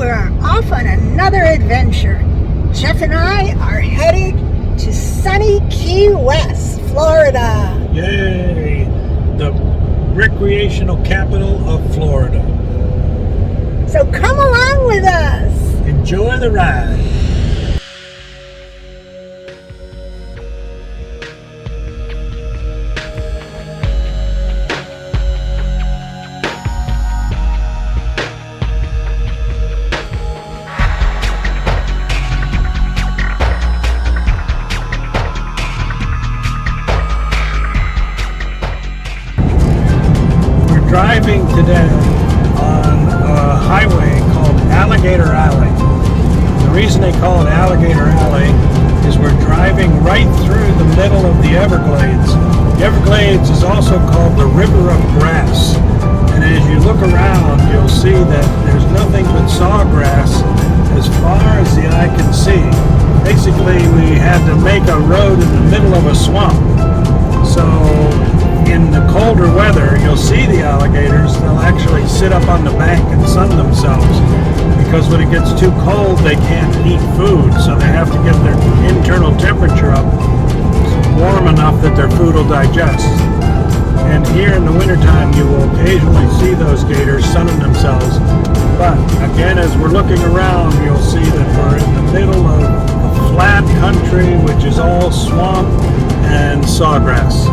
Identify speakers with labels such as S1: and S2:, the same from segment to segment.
S1: we're off on another adventure. Jeff and I are headed to sunny Key West, Florida.
S2: Yay! The recreational capital of Florida.
S1: So come along with us.
S2: Enjoy the ride. Driving today on a highway called Alligator Alley. The reason they call it Alligator Alley is we're driving right through the middle of the Everglades. The Everglades is also called the River of Grass. And as you look around, you'll see that there's nothing but sawgrass as far as the eye can see. Basically, we had to make a road in the middle of a swamp. So in the colder weather, you'll see the alligators. They'll actually sit up on the bank and sun themselves because when it gets too cold, they can't eat food, so they have to get their internal temperature up warm enough that their food will digest. And here in the wintertime, you will occasionally see those gators sunning themselves. But again, as we're looking around, you'll see that we're in the middle of a flat country, which is all swamp and sawgrass.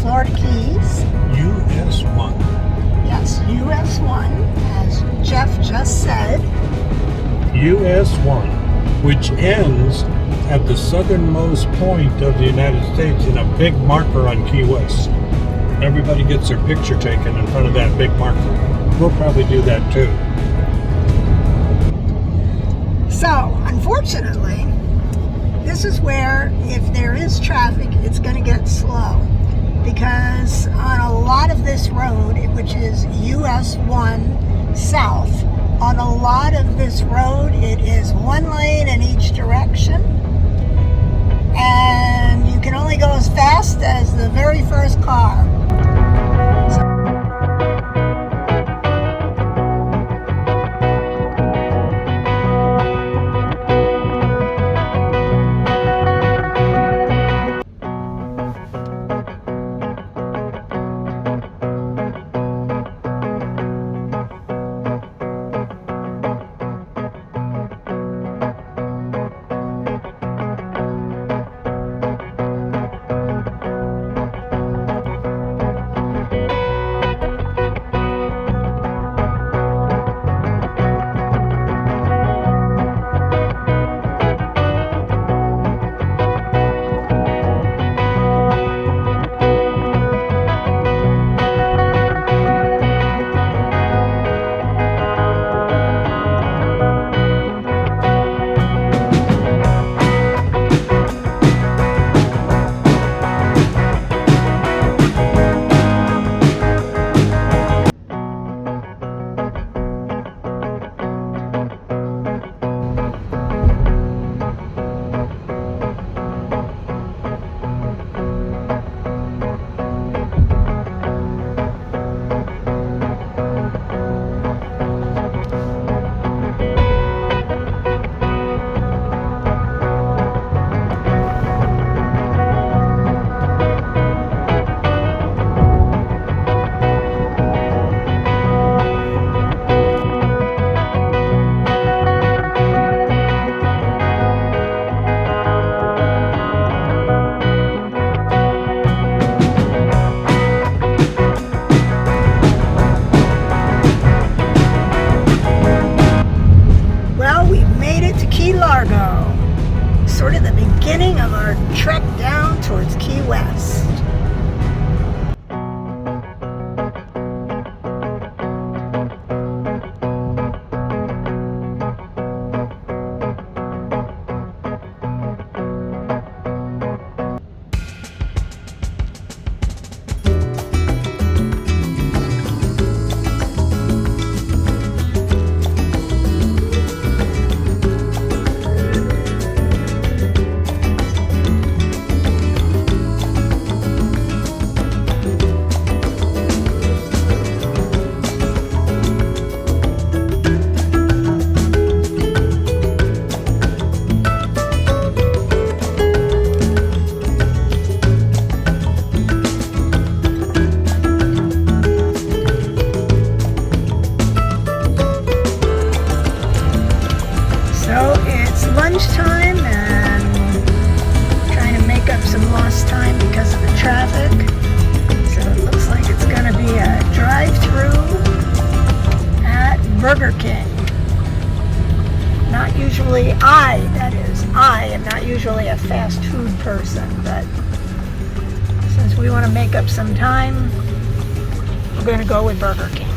S1: Florida Keys.
S2: US 1.
S1: Yes, US 1.
S2: US 1, which ends at the southernmost point of the United States in a big marker on Key West. Everybody gets their picture taken in front of that big marker. We'll probably do that too.
S1: So, unfortunately, this is where, if there is traffic, it's going to get slow. Because on a lot of this road, which is US 1 south, on a lot of this road, it is one lane in each direction. And you can only go as fast as the very first car. Sort of the beginning of our trek down towards Key West. Lunchtime and trying to make up some lost time because of the traffic. So it looks like it's going to be a drive-through at Burger King. Not usually I am not usually a fast food person, but since we want to make up some time, we're going to go with Burger King.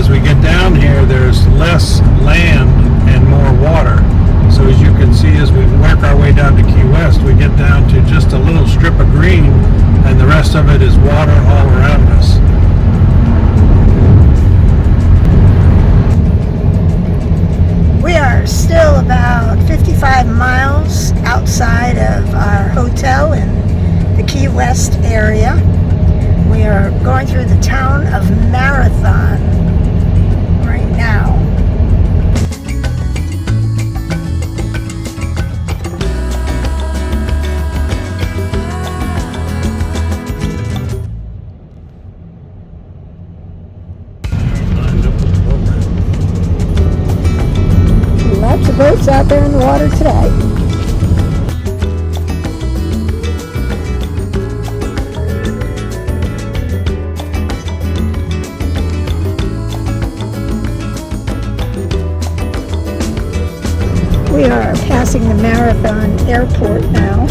S2: as we get down here, there's less land and more water. So as you can see, as we work our way down to Key West, we get down to just a little strip of green, and the rest of it is water all around us.
S1: We are still about 55 miles outside of our hotel in the Key West area. We are going through the town of Marathon right now. Lots of boats out there in the water today. We are passing the Marathon Airport now.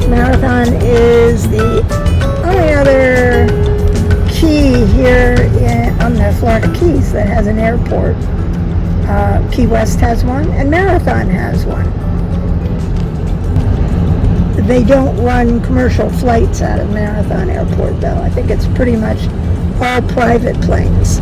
S1: Marathon is the only other key here on the Florida Keys that has an airport. Key West has one, and Marathon has one. They don't run commercial flights out of Marathon Airport, though. I think it's pretty much all private planes.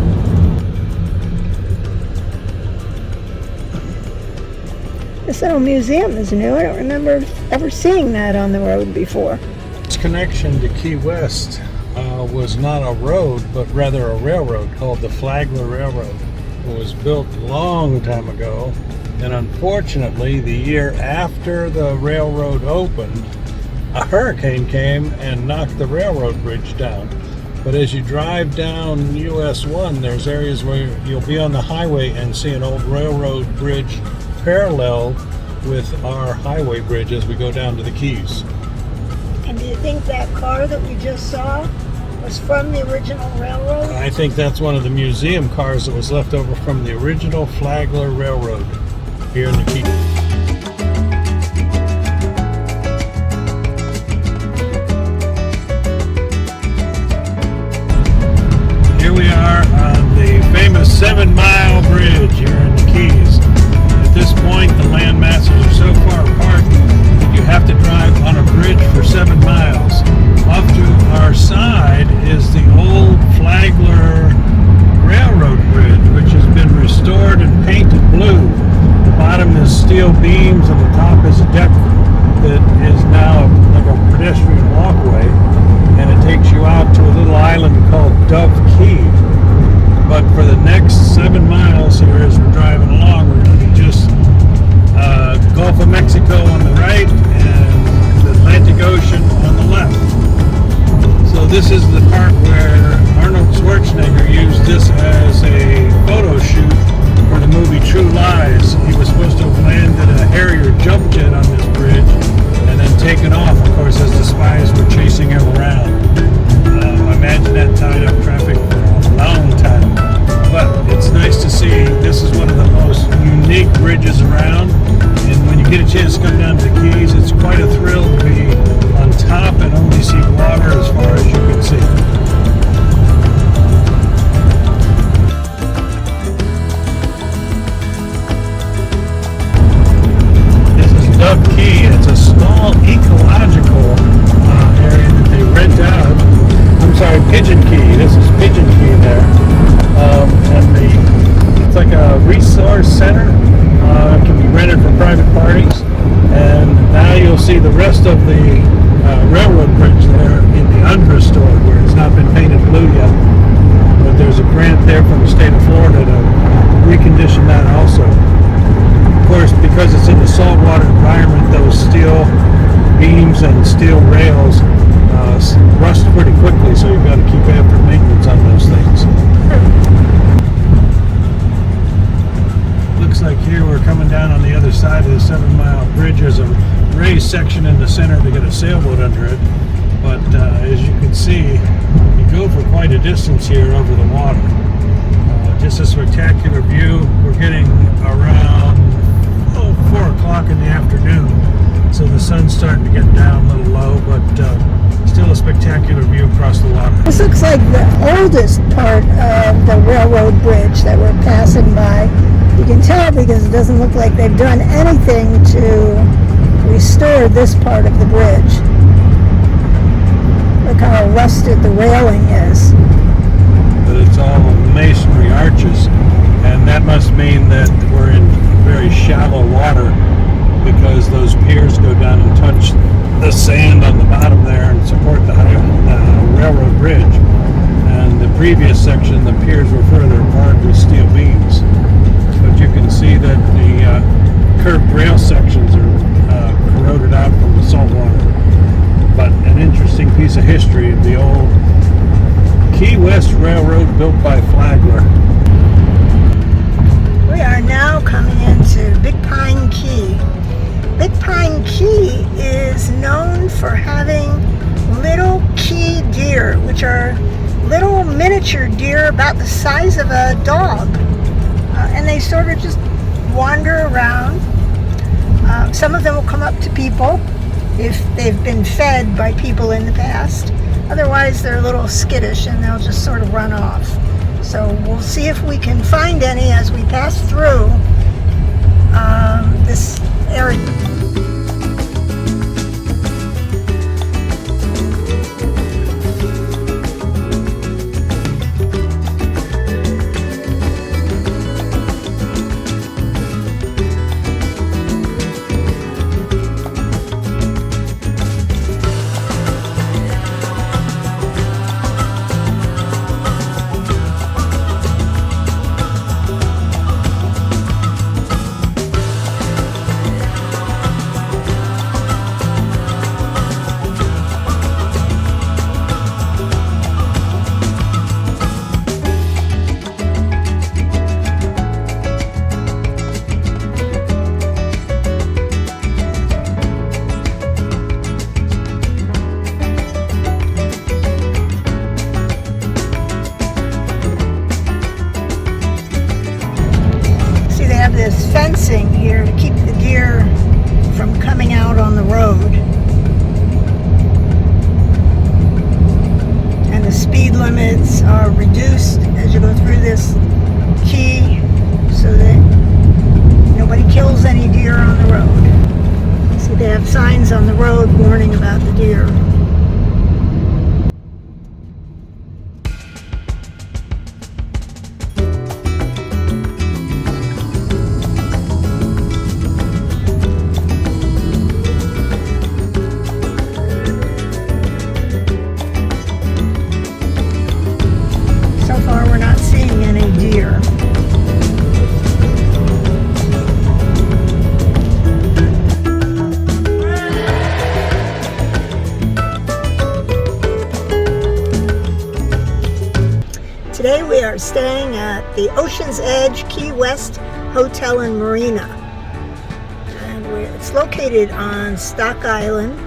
S1: This little museum is new. I don't remember ever seeing that on the road before.
S2: This connection to Key West was not a road, but rather a railroad called the Flagler Railroad. It was built a long time ago, and unfortunately, the year after the railroad opened, a hurricane came and knocked the railroad bridge down. But as you drive down US 1, there's areas where you'll be on the highway and see an old railroad bridge parallel with our highway bridge as we go down to the Keys.
S1: And do you think that car that we just saw was from the original railroad?
S2: I think that's one of the museum cars that was left over from the original Flagler Railroad here in the Keys. Here we are on the famous 7-mile bridge here in the Keys. At this point, the land masses are so far apart that you have to drive on a bridge for 7 miles. Off to our side is the old Flagler Railroad Bridge, which has been restored and painted blue. The bottom is steel beams and the top is a deck that is now like a pedestrian walkway, and it takes you out to a little island called Dove Key. But for the next 7 miles here, as we're driving along, we're going to be just Gulf of Mexico on the right and the Atlantic Ocean on the left. So this is the part where Arnold Schwarzenegger used this as a photo shoot for the movie True Lies. He was supposed to have landed a Harrier jump jet on this bridge and then taken off, of course, as the spies were chasing him around. I imagine that tied up traffic for a long time. But it's nice to see. This is one of the most unique bridges around. And when you get a chance to come down to the Keys, it's quite a thrill to be on top and only see water as far as you can see. This is Dove Key. It's a small ecological area that they rent out. I'm sorry, Pigeon Key. This is Pigeon Key there. It's like a resource center. It can be rented for private parties. And now you'll see the rest of the railroad bridge there in the unrestored, where it's not been painted blue yet. But there's a grant there from the state of Florida to recondition that also. Of course, because it's in a saltwater environment, those steel beams and steel rails rust pretty quickly, so you've got to keep after maintenance on those things. Looks like here we're coming down on the other side of the 7-mile bridge. There's a raised section in the center to get a sailboat under it, but as you can see, you go for quite a distance here over the water. Just a spectacular view. We're getting around 4 o'clock in the afternoon, so the sun's starting to get down a little low, but still a spectacular view across the water.
S1: This looks like the oldest part of the railroad bridge that we're passing by. You can tell because it doesn't look like they've done anything to restore this part of the bridge. Look how rusted the railing is.
S2: But it's all masonry arches, and that must mean that we're in very shallow water because those piers go down and touch the sand on the bottom there and support the railroad bridge. And the previous section, the piers were further apart with steel beams. But you can see that the curved rail sections are corroded out from the salt water. But an interesting piece of history of the old Key West Railroad built by Flagler.
S1: We are now coming into Big Pine Key. Big Pine Key is known for having little key deer, which are little miniature deer about the size of a dog. And they sort of just wander around. Some of them will come up to people if they've been fed by people in the past. Otherwise, they're a little skittish and they'll just sort of run off. So we'll see if we can find any as we pass through this area. This fencing here to keep the deer from coming out on the road. And the speed limits are reduced as you go through this key so that nobody kills any deer on the road. See, they have signs on the road warning about the deer. Today we are staying at the Ocean's Edge Key West Hotel and Marina. And it's located on Stock Island,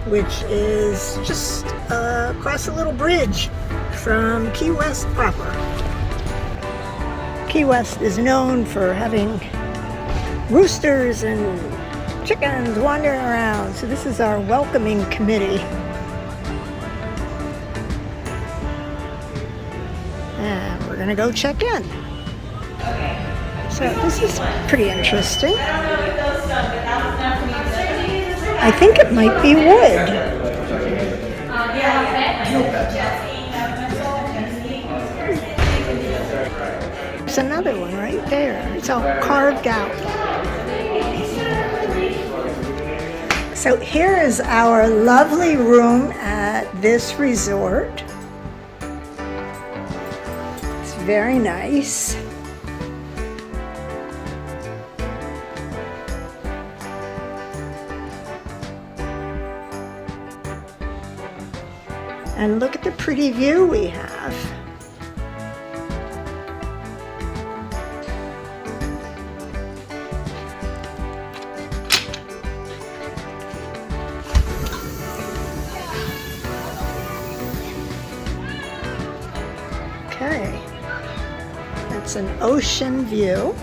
S1: which is just across a little bridge from Key West proper. Key West is known for having roosters and chickens wandering around. So this is our welcoming committee. And we're gonna go check in. So this is pretty interesting. I think it might be wood. There's another one right there. It's all carved out. So here is our lovely room at this resort. Very nice. And look at the pretty view we have. Okay. It's an ocean view.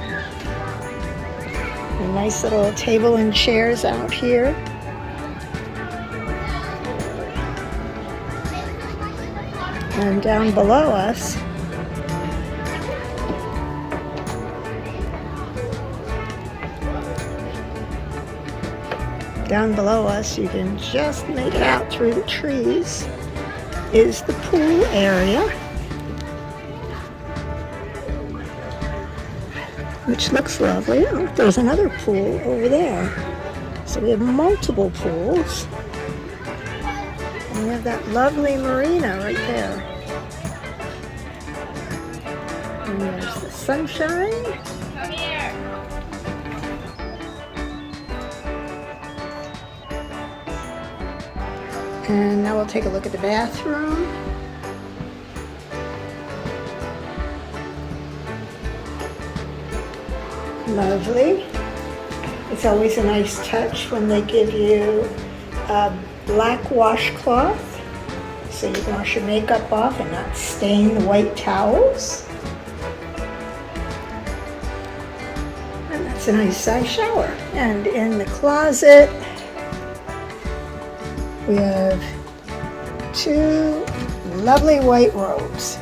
S1: A nice little table and chairs out here. And down below us, you can just make it out through the trees, is the pool area, which looks lovely. Oh, there's another pool over there. So we have multiple pools. And we have that lovely marina right there. And there's the sunshine.
S3: Come here.
S1: And now we'll take a look at the bathroom. Lovely. It's always a nice touch when they give you a black washcloth so you can wash your makeup off and not stain the white towels. And that's a nice size shower. And in the closet, we have two lovely white robes.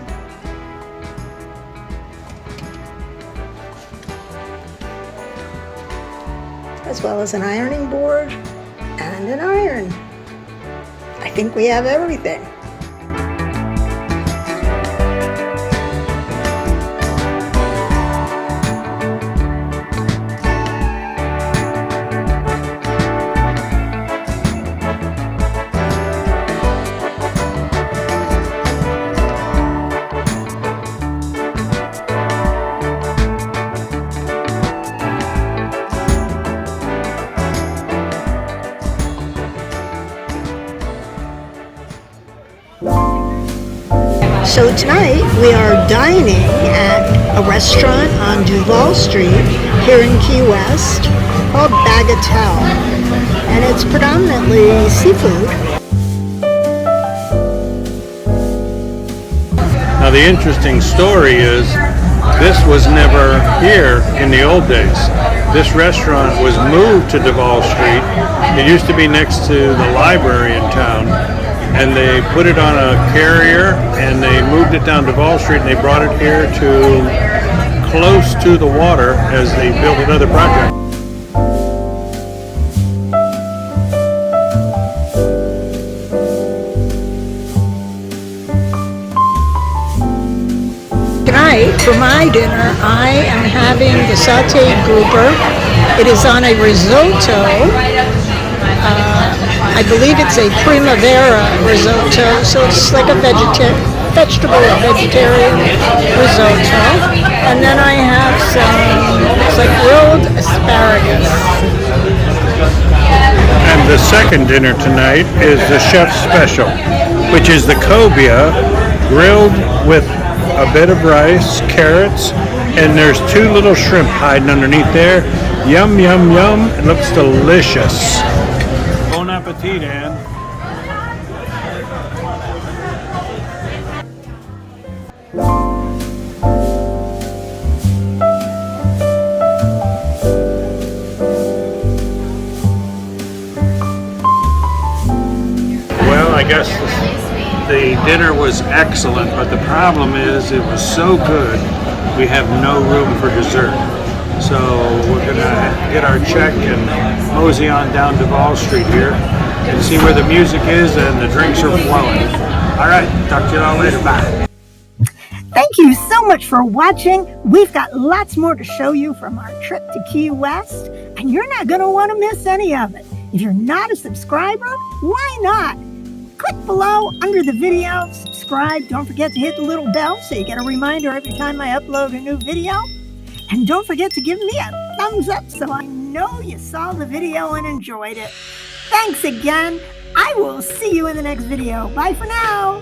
S1: As well as an ironing board and an iron. I think we have everything. So tonight we are dining at a restaurant on Duval Street here in Key West called Bagatelle, and it's predominantly seafood.
S2: Now the interesting story is this was never here in the old days. This restaurant was moved to Duval Street. It used to be next to the library in town. And they put it on a carrier and they moved it down Duval Street and they brought it here to close to the water as they built another project.
S1: Tonight, for my dinner, I am having the sauteed grouper. It is on a risotto. I believe it's a primavera risotto, so it's like a vegetable or vegetarian risotto. And then I have some, it's like grilled asparagus.
S2: And the second dinner tonight is the chef's special, which is the cobia grilled with a bit of rice, carrots, and there's two little shrimp hiding underneath there. Yum, yum, yum. It looks delicious. Bon appetit, Anne. Well, I guess the dinner was excellent, but the problem is it was so good we have no room for dessert. So we're gonna get our check and mosey on down Duval Street here and see where the music is and the drinks are flowing. All right, talk to you all later. Bye.
S1: Thank you so much for watching. We've got lots more to show you from our trip to Key West, and you're not gonna want to miss any of it. If you're not a subscriber, why not? Click below under the video, subscribe. Don't forget to hit the little bell so you get a reminder every time I upload a new video. And don't forget to give me a thumbs up so I know you saw the video and enjoyed it. Thanks again. I will see you in the next video. Bye for now.